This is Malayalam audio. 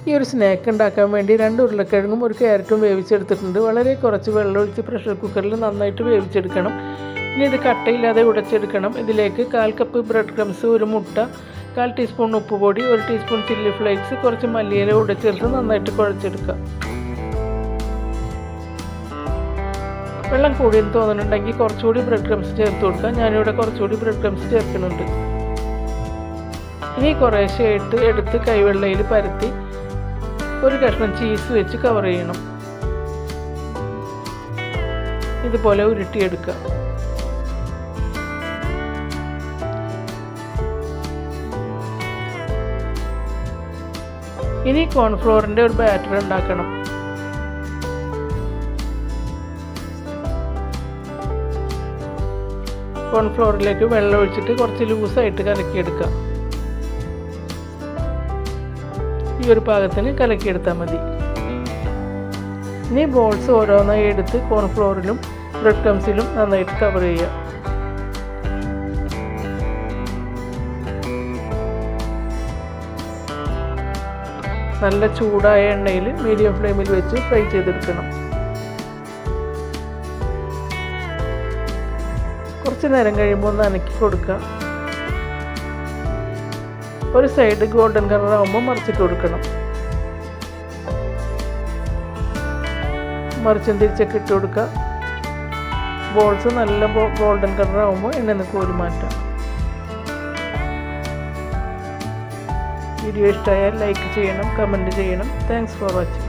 ഈ ഒരു സ്നാക്ക് ഉണ്ടാക്കാൻ വേണ്ടി 2 ഉരുളക്കിഴങ്ങും 1 ക്യാരറ്റും വേവിച്ചെടുത്തിട്ടുണ്ട്. വളരെ കുറച്ച് വെള്ളമൊഴിച്ച് പ്രഷർ കുക്കറിൽ നന്നായിട്ട് വേവിച്ചെടുക്കണം. ഇനി ഇത് കട്ടയില്ലാതെ ഉടച്ചെടുക്കണം. ഇതിലേക്ക് 1/4 കപ്പ് ബ്രെഡ് ക്രംസ്, 1 മുട്ട, 1/4 ടീസ്പൂൺ ഉപ്പുപൊടി, 1 ടീസ്പൂൺ ചില്ലി ഫ്ലേക്സ്, കുറച്ച് മല്ലിയില കൂടെ ചേർത്ത് നന്നായിട്ട് കുഴച്ചെടുക്കുക. വെള്ളം കൂടിയെന്ന് തോന്നുന്നുണ്ടെങ്കിൽ കുറച്ചുകൂടി ബ്രെഡ് ക്രംസ് ചേർത്ത് കൊടുക്കുക. ഞാനിവിടെ കുറച്ചുകൂടി ബ്രെഡ് ക്രംസ് ചേർക്കുന്നുണ്ട്. ഇനി കുറേശ്ശെയായിട്ട് എടുത്ത് കൈവെള്ളയിൽ പരത്തി 1 കഷ്ണം ചീസ് വെച്ച് കവർ ചെയ്യണം. ഇതുപോലെ ഉരുട്ടിയെടുക്കുക. ഇനി കോൺഫ്ലോറിൻ്റെ ഒരു ബാറ്റർ ഉണ്ടാക്കണം. കോൺഫ്ലോറിലേക്ക് വെള്ളം ഒഴിച്ചിട്ട് കുറച്ച് ലൂസായിട്ട് കലക്കിയെടുക്കുക. ഈ ഒരു പാകത്തിന് കലക്കിയെടുത്താൽ മതി. ഇനി ബോൾസ് ഓരോന്നായി എടുത്ത് കോൺഫ്ലോറിലും ബ്രെഡ് ക്രംസിലും നന്നായിട്ട് കവർ ചെയ്യുക. നല്ല ചൂടായ എണ്ണയിൽ മീഡിയം ഫ്ലെയിമിൽ വെച്ച് ഫ്രൈ ചെയ്തെടുക്കണം. കുറച്ച് നേരം കഴിയുമ്പോൾ ഒന്ന് അനക്കി കൊടുക്കുക. ഒരു സൈഡ് ഗോൾഡൻ കളർ ആകുമ്പോൾ മറിച്ചിട്ട് കൊടുക്കണം. മറിച്ചും തിരിച്ചൊക്കെ ഇട്ട് കൊടുക്കുക. ബോൾസ് നല്ല ഗോൾഡൻ കളർ ആകുമ്പോൾ എണ്ണ കോരി മാറ്റാം. വീഡിയോ ഇഷ്ടമായാൽ ലൈക്ക് ചെയ്യണം, കമൻറ്റ് ചെയ്യണം. Thanks for watching.